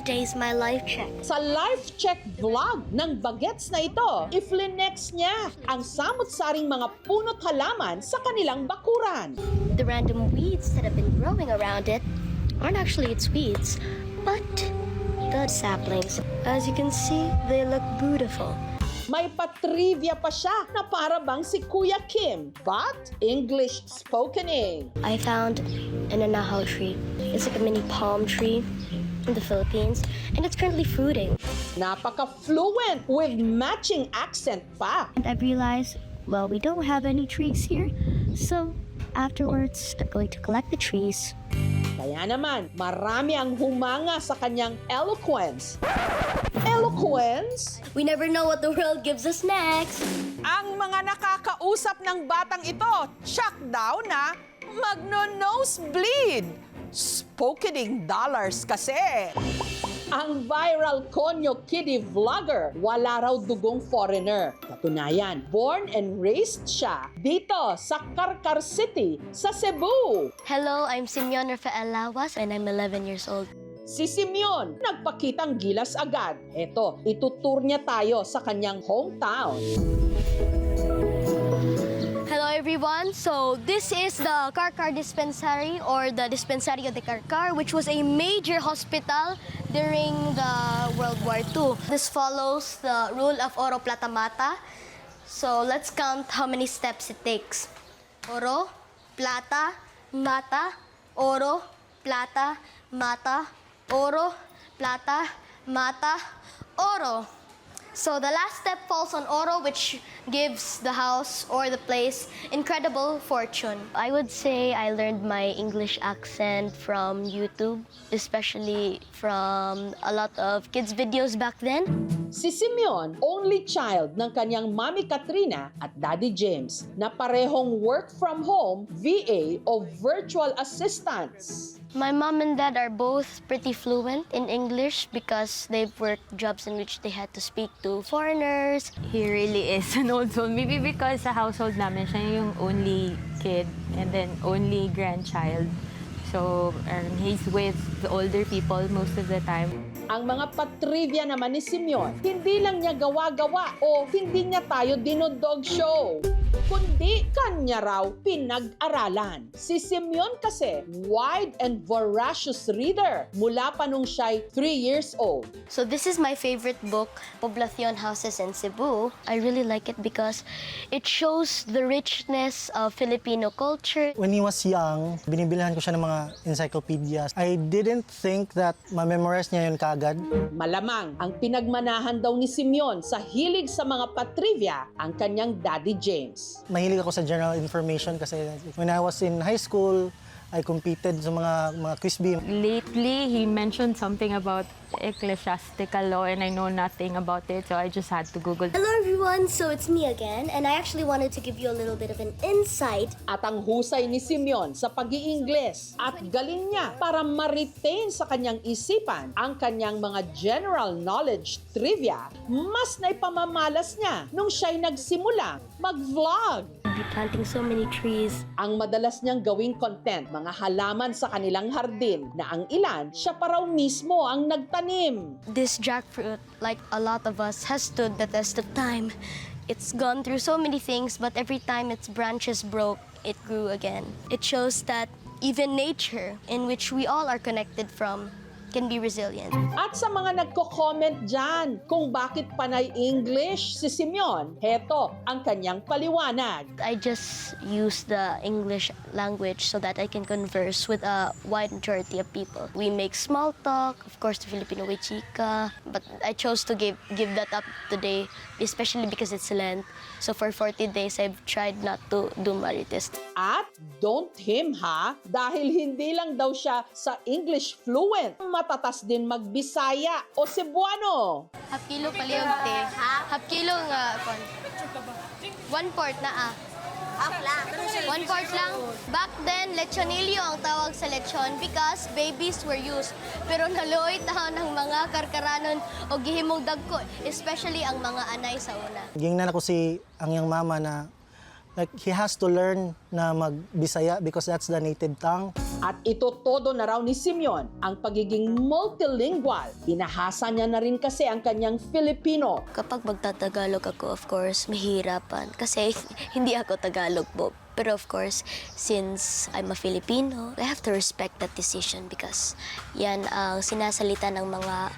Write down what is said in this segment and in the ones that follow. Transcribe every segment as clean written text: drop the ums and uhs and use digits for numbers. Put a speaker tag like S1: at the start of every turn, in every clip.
S1: today's my life check.
S2: Sa life check vlog ng bagets na ito, iflinex niya ang samot-saring mga puno't halaman sa kanilang bakuran.
S1: The random weeds that have been growing around it aren't actually its weeds, but the saplings. As you can see, they look beautiful.
S2: May patrivia pa siya na para bang si Kuya Kim, but English spoken eh.
S1: I found an anahaw tree. It's like a mini palm tree in the Philippines, and it's currently fruiting.
S2: Napaka-fluent with matching accent pa.
S1: And I realized, well, we don't have any trees here, so afterwards, I'm going to collect the trees.
S2: Kaya naman, marami ang humanga sa kanyang eloquence. Eloquence?
S1: We never know what the world gives us next.
S2: Ang mga nakakausap ng batang ito, tsak daw na magno-nosebleed. Spokening dollars kasi. Ang viral Konyo Kitty vlogger, wala raw dugong foreigner. Katunayan, born and raised siya dito sa Karkar City, sa Cebu.
S1: Hello, I'm Simeon Rafael Lawas, and I'm 11 years old.
S2: Si Simeon, nagpakitang gilas agad. Eto, itutur niya tayo sa kanyang hometown.
S1: Hello everyone, so this is the Karkar Dispensary or the Dispensario de Karkar, which was a major hospital during the World War II. This follows the rule of Oro Plata Mata. So let's count how many steps it takes. Oro, Plata, Mata, Oro, Plata, Mata, Oro, Plata, Mata, Oro. So the last step falls on Oro, which gives the house or the place incredible fortune. I would say I learned my English accent from YouTube, especially from a lot of kids' videos back then.
S2: Si Simeon, only child ng kanyang Mami Katrina at Daddy James, na parehong work from home, VA o virtual assistants.
S1: My mom and dad are both pretty fluent in English because they've worked jobs in which they had to speak to foreigners.
S3: He really is an old soul. Maybe because sa household namin, siya yung only kid and then only grandchild. So, he's with the older people most of the time.
S2: Ang mga patrivia naman ni Simeon, hindi lang niya gawa-gawa o hindi niya tayo dinodog show, kundi kanya raw pinag-aralan. Si Simeon kasi, wide and voracious reader mula pa nung siya'y 3 years old.
S1: So this is my favorite book, Poblacion Houses in Cebu. I really like it because it shows the richness of Filipino culture.
S4: When he was young, binibilihan ko siya ng mga encyclopedias. I didn't think that ma-memorize niya yun kaagad.
S2: Malamang ang pinagmanahan daw ni Simeon sa hilig sa mga patrivia ang kanyang Daddy James.
S4: Mahilig ako sa general information kasi when I was in high school, I competed sa mga quiz bee.
S3: Lately, he mentioned something about ecclesiastical law and I know nothing about it, so I just had to Google.
S1: Hello everyone, so it's me again, and I actually wanted to give you a little bit of an insight.
S2: At ang husay ni Simeon sa pag-i-Ingles at galing niya para ma-retain sa kanyang isipan ang kanyang mga general knowledge trivia, mas naipamamalas niya nung siya'y nagsimula mag-vlog.
S1: I'll be planting so many trees.
S2: Ang madalas niyang gawing content, mga halaman sa kanilang hardin na ang ilan, siya pa raw mismo ang nagtanim.
S1: This jackfruit, like a lot of us, has stood the test of time. It's gone through so many things, but every time its branches broke, it grew again. It shows that even nature, in which we all are connected from, can be resilient.
S2: At sa mga nagko-comment dyan kung bakit panay English si Simeon, heto ang kanyang paliwanag.
S1: I just use the English language so that I can converse with a wide majority of people. We make small talk, of course, the Filipino way chika, but I chose to give that up today, especially because it's Lent. So for 40 days, I've tried not to do marites.
S2: At don't him ha, dahil hindi lang daw siya sa English fluent, matatas din magbisaya o Cebuano.
S1: Half kilo palihog te. Half kilo nga kon. 1/4 na ah.
S5: Half lang.
S1: 1/4 lang. Back then, lechonillo ang tawag sa lechon because babies were used. Pero naluoy taon ng mga karkaranon o gihimong dagko, especially ang mga anay sa una.
S4: Gingnan ako si ang yang mama na like he has to learn na magbisaya because that's the native tongue.
S2: At ito todo na raw ni Simeon ang pagiging multilingual. Inahasa niya na rin kasi ang kanyang Filipino.
S1: Kapag magtatagalog ako, of course, mahirapan. Kasi hindi ako Tagalog po. Pero of course, since I'm a Filipino, I have to respect that decision because yan ang sinasalita ng mga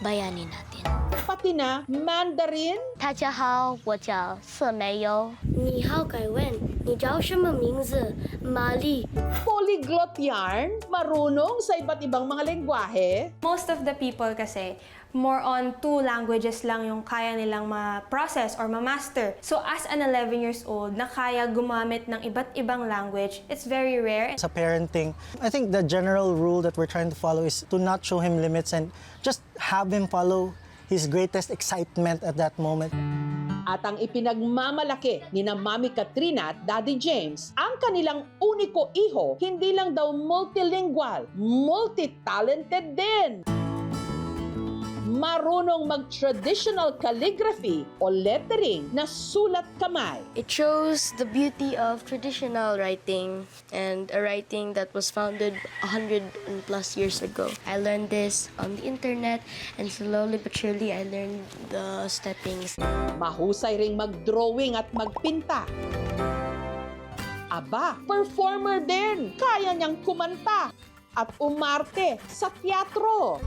S1: bayani natin.
S2: Pati na Mandarin,
S1: 大家好，我叫色梅优。你好，凯文，你叫什么名字？玛丽。
S2: polyglot yarn, marunong sa iba't ibang mga lengguwahe.
S5: Most of the people kasi, more on 2 languages lang yung kaya nilang ma-process or ma-master. So as an 11 years old na kaya gumamit ng iba't ibang language, it's very rare.
S4: Sa parenting, I think the general rule that we're trying to follow is to not show him limits and just have him follow his greatest excitement at that moment.
S2: At ang ipinagmamalaki ni na Mami Katrina at Daddy James, ang kanilang uniko iho, hindi lang daw multilingual, multi-talented din. Marunong mag-traditional calligraphy o lettering na sulat kamay.
S1: It shows the beauty of traditional writing and a writing that was founded 100+ years ago. I learned this on the internet and slowly but surely I learned the steppings.
S2: Mahusay ring mag-drawing at magpinta. Aba, performer din! Kaya niyang kumanta at umarte sa teatro.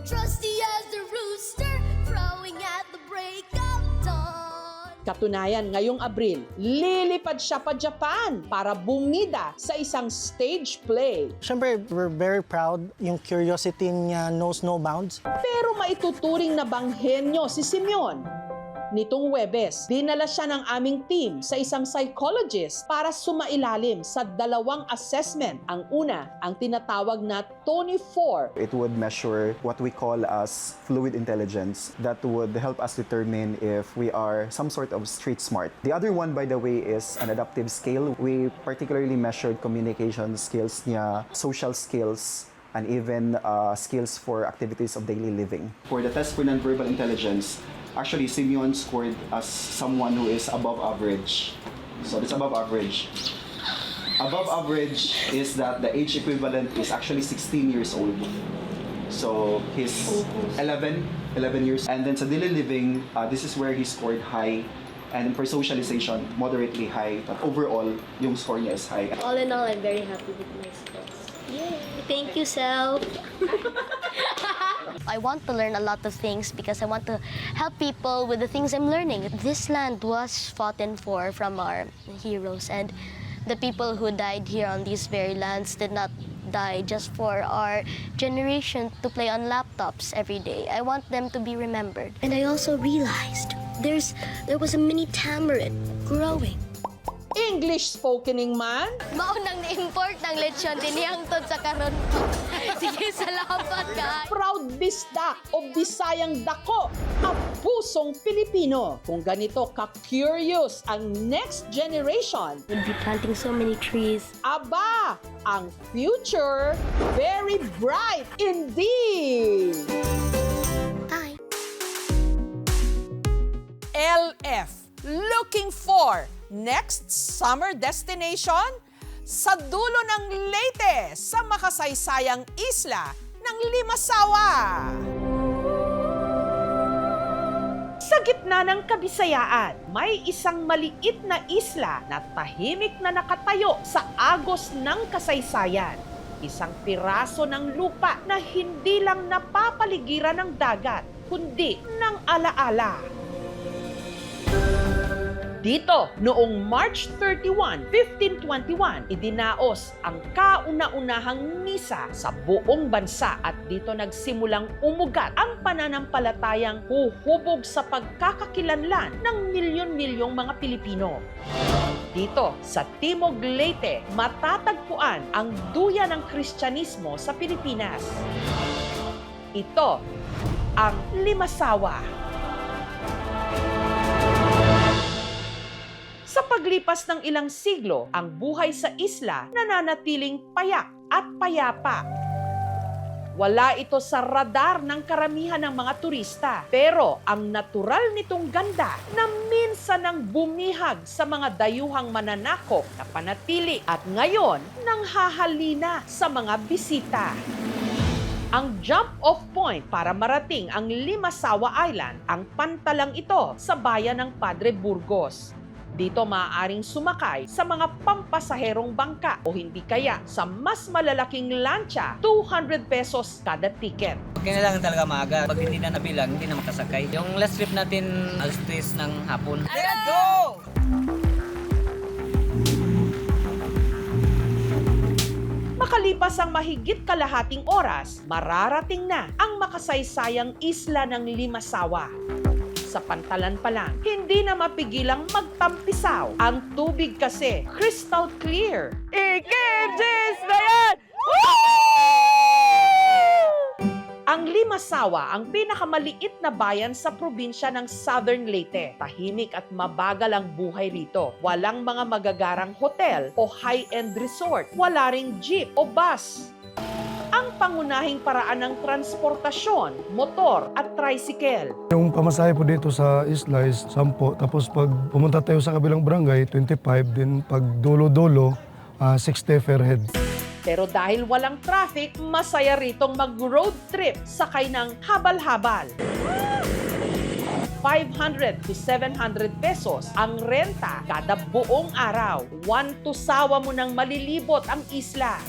S1: Trusty as the rooster, crowing at the break of dawn.
S2: Katunayan, ngayong Abril, lilipad siya pa Japan para bumida sa isang stage play.
S4: Siyempre, we're very proud. Yung curiosity niya knows no bounds.
S2: Pero maituturing na banghenyo si Simeon. Nitong Huwebes, dinala siya ng aming team sa isang psychologist para sumailalim sa 2 assessment. Ang una, ang tinatawag na Tony 4.
S6: It would measure what we call as fluid intelligence that would help us determine if we are some sort of street smart. The other one, by the way, is an adaptive scale. We particularly measured communication skills niya, social skills, and even skills for activities of daily living. For the test for nonverbal intelligence, actually, Simeon scored as someone who is above average. So it's above average. Above average is that the age equivalent is actually 16 years old. So he's 11 years. And then sa daily living, this is where he scored high. And for socialization, moderately high. But overall, yung score niya is high.
S1: All in all, I'm very happy with my scores. Yay! Thank you, Self. I want to learn a lot of things because I want to help people with the things I'm learning. This land was fought for from our heroes, and the people who died here on these very lands did not die just for our generation to play on laptops every day. I want them to be remembered. And I also realized there was a mini tamarind growing.
S2: English spokening man?
S1: Maunang na-import ng lechon dinihangtod sa karon ko. Sige, salamat ka.
S2: Proud bisda o bisayang dako at pusong Pilipino. Kung ganito ka-curious ang next generation,
S1: We'll be planting so many trees.
S2: aba, ang future very bright indeed!
S1: Hi.
S2: LF, looking for next summer destination? Sa dulo ng Leyte, sa makasaysayang isla ng Limasawa. Sa gitna ng Kabisayaan, may isang maliit na isla na tahimik na nakatayo sa agos ng kasaysayan. Isang piraso ng lupa na hindi lang napapaligiran ng dagat, kundi ng alaala. Dito, noong March 31, 1521, idinaos ang kauna-unahang misa sa buong bansa at dito nagsimulang umugat ang pananampalatayang huhubog sa pagkakakilanlan ng milyon-milyong mga Pilipino. Dito, sa Timog Leyte, matatagpuan ang duyan ng Kristyanismo sa Pilipinas. Ito, ang Limasawa. Sa paglipas ng ilang siglo, ang buhay sa isla nananatiling payak at payapa. Wala ito sa radar ng karamihan ng mga turista. Pero ang natural nitong ganda na minsan ang bumihag sa mga dayuhang mananakop na panatili at ngayon nanghahalina sa mga bisita. Ang jump-off point para marating ang Limasawa Island, ang pantalang ito sa bayan ng Padre Burgos. Dito maaaring sumakay sa mga pampasaherong bangka o hindi kaya sa mas malalaking lancha, 200 pesos kada ticket.
S7: Kailangan talaga maaga. Pag hindi na nabilang, hindi na makasakay. Yung last trip natin, alas 3 ng hapon. Let's go!
S2: Makalipas ang mahigit kalahating oras, mararating na ang makasaysayang isla ng Limasawa. Sa pantalan pa lang, hindi na mapigilang magtampisaw. Ang tubig kasi, crystal clear. Ikimjis na yan! Ang Limasawa ang pinakamaliit na bayan sa probinsya ng Southern Leyte. Tahimik at mabagal ang buhay rito. Walang mga magagarang hotel o high-end resort. Wala ring jeep o bus. Ang pangunahing paraan ng transportasyon, motor at tricycle.
S8: Yung pamasahe po dito sa isla is 10. Tapos pag pumunta tayo sa kabilang barangay, 25. Then pag dulo-dulo, 60 per head.
S2: Pero dahil walang traffic, masaya ritong mag-road trip sakay ng habal-habal. 500 to 700 pesos ang renta kada buong araw. 1 to sawa mo nang malilibot ang isla.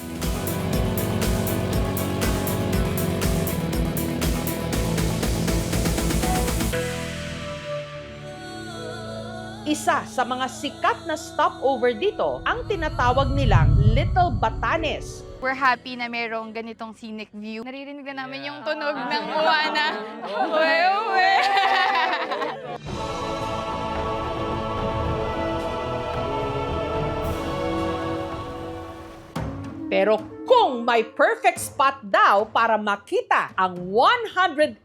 S2: Isa sa mga sikat na stopover dito ang tinatawag nilang Little Batanes.
S9: We're happy na merong ganitong scenic view. Naririnig na namin yung tunog ng uwa na, uwe.
S2: Pero kung may perfect spot daw para makita ang 180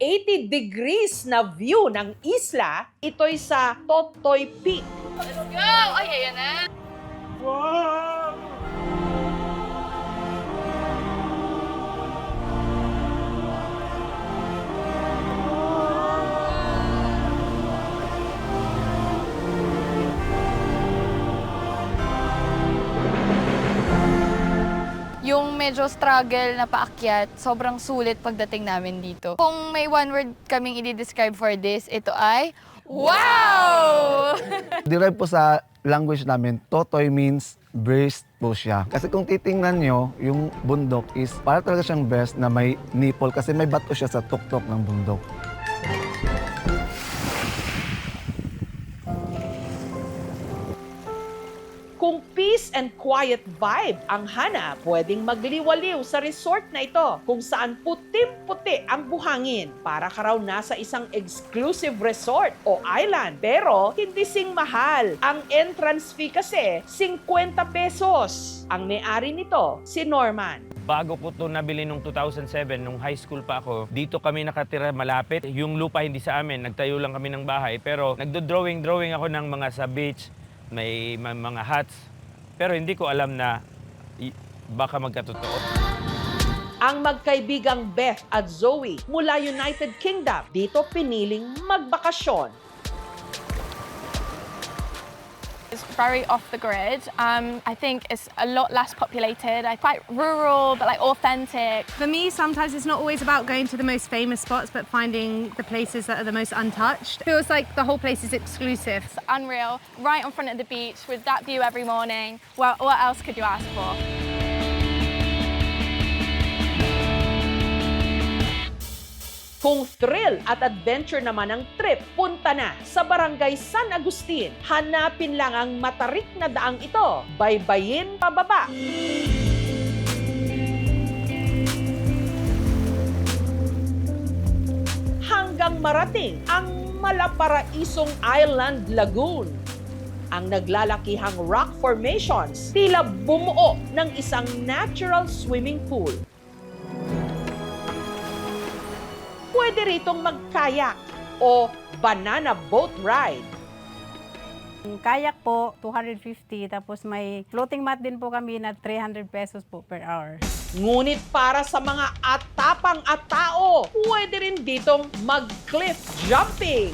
S2: degrees na view ng isla, ito'y sa Totoy Peak.
S9: Let's go! Ay, ayan na. Yung medyo struggle na paakyat, sobrang sulit pagdating namin dito. Kung may one word kaming i-describe for this, ito ay, wow!
S10: Derive po sa language namin, Totoy means breast po siya. Kasi kung titingnan nyo, yung bundok is para talaga siyang breast na may nipple kasi may bato siya sa tuktok ng bundok.
S2: Kung peace and quiet vibe ang hanap, pwedeng magliwaliw sa resort na ito kung saan putim-puti ang buhangin. Para ka raw nasa isang exclusive resort o island. Pero hindi sing mahal. Ang entrance fee kasi 50 pesos. Ang may-ari nito, si Norman.
S11: Bago ko ito nabili nung 2007, nung high school pa ako, dito kami nakatira malapit. Yung lupa hindi sa amin, nagtayo lang kami ng bahay. Pero nagdo-drawing ako ng mga sa beach, may mga huts. Pero hindi ko alam na baka magkatotoo.
S2: Ang magkaibigang Beth at Zoe mula United Kingdom, dito piniling magbakasyon.
S12: It's very off the grid. I think it's a lot less populated. Quite rural, but like authentic.
S5: For me, sometimes it's not always about going to the most famous spots, but finding the places that are the most untouched. Feels like the whole place is exclusive.
S12: It's unreal. Right in front of the beach with that view every morning. Well, what else could you ask for?
S2: Kung thrill at adventure naman ang trip, punta na sa Barangay San Agustin. Hanapin lang ang matarik na daang ito. Baybayin pababa. Hanggang marating ang malaparaisong Island Lagoon. Ang naglalakihang rock formations tila bumuo ng isang natural swimming pool. Pwede ritong mag-kayak o banana boat ride.
S13: Yung kayak po, 250. Tapos may floating mat din po kami na 300 pesos po per hour.
S2: Ngunit para sa mga atapang at tao, pwede rin ditong mag-cliff jumping.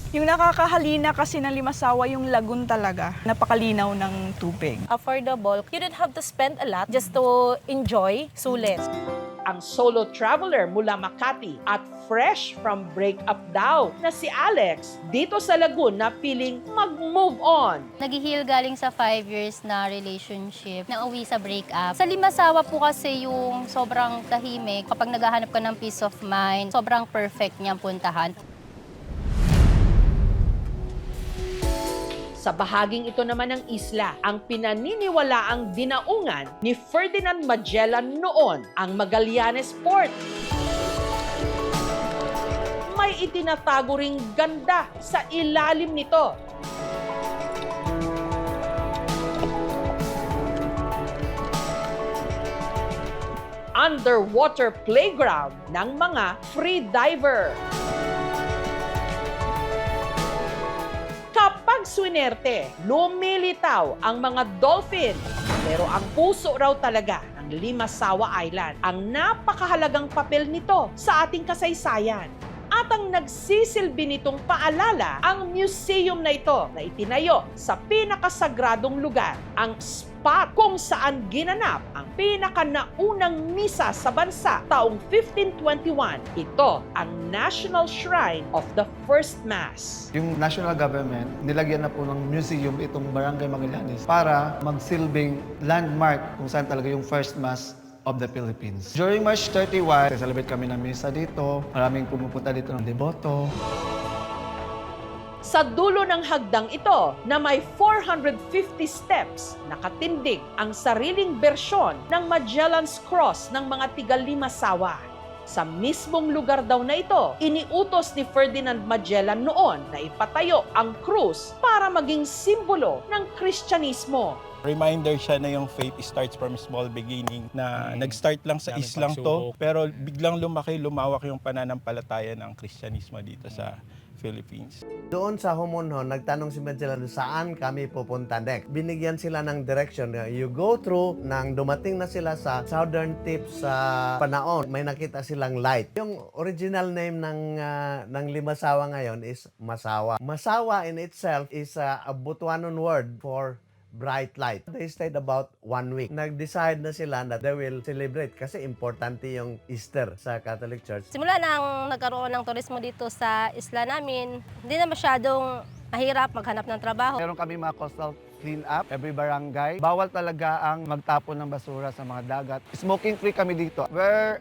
S13: Yung nakakahalina kasi ng Limasawa yung lagoon talaga. Napakalinaw ng tubig.
S14: Affordable. You don't have to spend a lot just to enjoy sulit.
S2: Ang solo traveler mula Makati at fresh from breakup daw na si Alex dito sa lagoon na piling mag-move on.
S15: Nag-heal galing sa 5 years na relationship, na uwi sa breakup. Sa Limasawa po kasi yung sobrang tahimik. Kapag naghahanap ka ng peace of mind, sobrang perfect niyang puntahan.
S2: Sa bahaging ito naman ng isla, ang pinaniniwalaang dinaungan ni Ferdinand Magellan noon, ang Magallanes Port. May itinatago ring ganda sa ilalim nito. Underwater playground ng mga free diver. Kapag swinerte, lumilitaw ang mga dolphin. Pero ang puso raw talaga ng Limasawa Island ang napakahalagang papel nito sa ating kasaysayan. At ang nagsisilbi nitong paalala ang museum na ito na itinayo sa pinakasagradong lugar, ang spot kung saan ginanap ang pinakanaunang misa sa bansa taong 1521. Ito ang National Shrine of the First Mass.
S10: Yung national government, nilagyan na po ng museum itong Barangay Magallanes para magsilbing landmark kung saan talaga yung First Mass of the Philippines. During March 31, celebrate kami ng misa dito. Maraming pumupunta dito ng deboto.
S2: Sa dulo ng hagdang ito na may 450 steps, nakatindig ang sariling bersyon ng Magellan's Cross ng mga tiga-Limasawa. Sa mismong lugar daw na ito, iniutos ni Ferdinand Magellan noon na ipatayo ang krus para maging simbolo ng Kristyanismo.
S16: Reminder siya na yung faith starts from small beginning, na nag-start lang sa islang to, pero biglang lumaki, lumawak yung pananampalataya ng Kristyanismo dito sa Philippines.
S17: Doon sa Homonhon, nagtanong si Magellan saan kami pupunta next. Binigyan sila ng direction. You go through, nang dumating na sila sa southern tip sa Panaon, may nakita silang light. Yung original name ng Limasawa ngayon is Masawa. Masawa in itself is a Butuanon word for bright light. They stayed about 1 week. Nag-decide na sila na they will celebrate kasi importante yung Easter sa Catholic Church.
S15: Simula nang nagkaroon ng turismo dito sa isla namin, hindi na masyadong mahirap maghanap ng trabaho.
S10: Meron kami mga coastal clean up, every barangay. Bawal talaga ang magtapon ng basura sa mga dagat. Smoking free kami dito. We're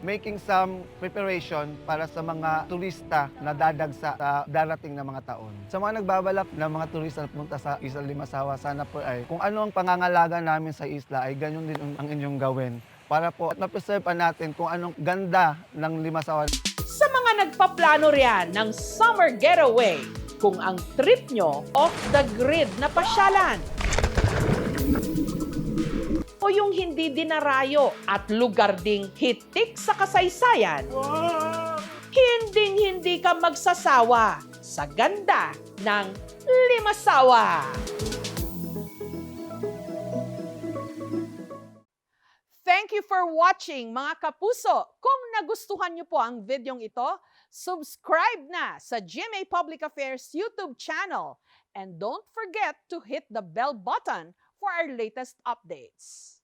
S10: making some preparation para sa mga turista na dadagsa sa darating na mga taon. Sa mga nagbabalak na mga turista na pumunta sa Isla Limasawa, sana po ay kung ano ang pangangalaga namin sa isla ay ganyan din ang inyong gawin. Para po ma-preserve natin kung anong ganda ng Limasawa.
S2: Sa mga nagpaplano riyan ng summer getaway, kung ang trip nyo off the grid na pasyalan o yung hindi dinarayo at lugar ding hitik sa kasaysayan, hindi ka magsasawa sa ganda ng Limasawa. Thank you for watching, mga kapuso. Kung nagustuhan niyo po ang videong ito, subscribe na sa GMA Public Affairs YouTube channel. And don't forget to hit the bell button for our latest updates.